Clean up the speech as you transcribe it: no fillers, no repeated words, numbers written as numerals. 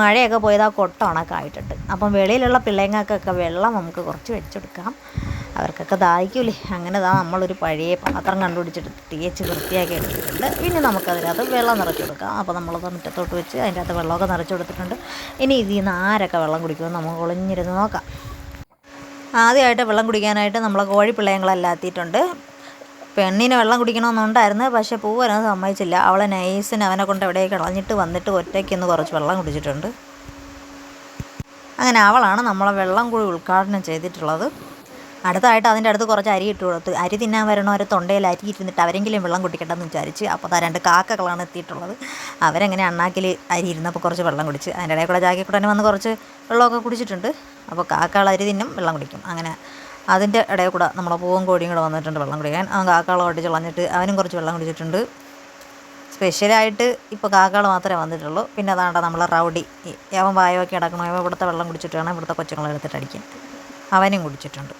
മഴയൊക്കെ പോയത് ആ കൊട്ട ഉണക്കായിട്ടുണ്ട്. അപ്പം വെളിയിലുള്ള പിള്ളേങ്ങൾക്കൊക്കെ വെള്ളം നമുക്ക് കുറച്ച് വെച്ചെടുക്കാം, അവർക്കൊക്കെ ദാഹിക്കൂലേ. അങ്ങനെ നമ്മളൊരു പഴയ പാത്രം കണ്ടുപിടിച്ചിട്ട് തേച്ച് വൃത്തിയാക്കി എടുത്തിട്ടുണ്ട്. ഇനി നമുക്കതിനകത്ത് വെള്ളം നിറച്ച് കൊടുക്കാം. അപ്പോൾ നമ്മളത് മുറ്റത്തോട്ട് വെച്ച് അതിൻ്റെ അകത്ത് വെള്ളമൊക്കെ നിറച്ച് കൊടുത്തിട്ടുണ്ട്. ഇനി ഇതിൽ നിന്ന് ആരൊക്കെ വെള്ളം കുടിക്കുമെന്ന് നമുക്ക് ഒളിഞ്ഞിരുന്ന് നോക്കാം. ആദ്യമായിട്ട് വെള്ളം കുടിക്കാനായിട്ട് നമ്മളെ കോഴിപ്പിള്ളയങ്ങളെല്ലാം എത്തിയിട്ടുണ്ട്. പെണ്ണിന് വെള്ളം കുടിക്കണമെന്നുണ്ടായിരുന്നു, പക്ഷേ പൂവനത് സമ്മതിച്ചില്ല. അവളെ നൈസിന് അവനെ കൊണ്ട് എവിടെയൊക്കെ കളഞ്ഞിട്ട് വന്നിട്ട് ഒറ്റയ്ക്കൊന്ന് കുറച്ച് വെള്ളം കുടിച്ചിട്ടുണ്ട്. അങ്ങനെ അവളാണ് നമ്മളെ വെള്ളം കൂടി ഉദ്ഘാടനം ചെയ്തിട്ടുള്ളത്. അടുത്തായിട്ട് അതിൻ്റെ അടുത്ത് കുറച്ച് അരി ഇട്ട് കൊടുത്ത്, അരി തിന്നാൻ വരണവർ തൊണ്ടയിൽ അരി ഇരുന്നിട്ട് അവരെങ്കിലും വെള്ളം കുടിക്കട്ടെന്ന് വിചാരിച്ച്. അപ്പോൾ 2 കാക്കകളാണ് എത്തിയിട്ടുള്ളത്. അവരെങ്ങനെ അണ്ണാക്കിൽ അരി ഇരുന്നപ്പോൾ കുറച്ച് വെള്ളം കുടിച്ച്, അതിൻ്റെ ഇടയിൽ കൂടെ ജാക്കിക്കുട്ടനെ വന്ന് കുറച്ച് വെള്ളമൊക്കെ കുടിച്ചിട്ടുണ്ട്. അപ്പോൾ കാക്കകൾ അരി തിന്നും, വെള്ളം കുടിക്കും. അങ്ങനെ അതിൻ്റെ ഇടയിൽ കൂടെ നമ്മളെ പൂവും കോഴിയും കൂടെ വന്നിട്ടുണ്ട് വെള്ളം കുടിക്കാൻ. അവൻ കാക്കകളെ ഒട്ടിച്ച് കളഞ്ഞിട്ട് അവനും കുറച്ച് വെള്ളം കുടിച്ചിട്ടുണ്ട്. സ്പെഷ്യലായിട്ട് ഇപ്പോൾ കാക്കകൾ മാത്രമേ വന്നിട്ടുള്ളൂ. പിന്നെ അതാണ്ട നമ്മളെ റൗഡി, അവൻ വായൊക്കെ കിടക്കണോ, ഇവിടുത്തെ വെള്ളം കുടിച്ചിട്ട് വേണം ഇവിടുത്തെ കൊച്ചുങ്ങളെ എടുത്തിട്ട് അടിക്കാൻ. അവനും കുടിച്ചിട്ടുണ്ട്.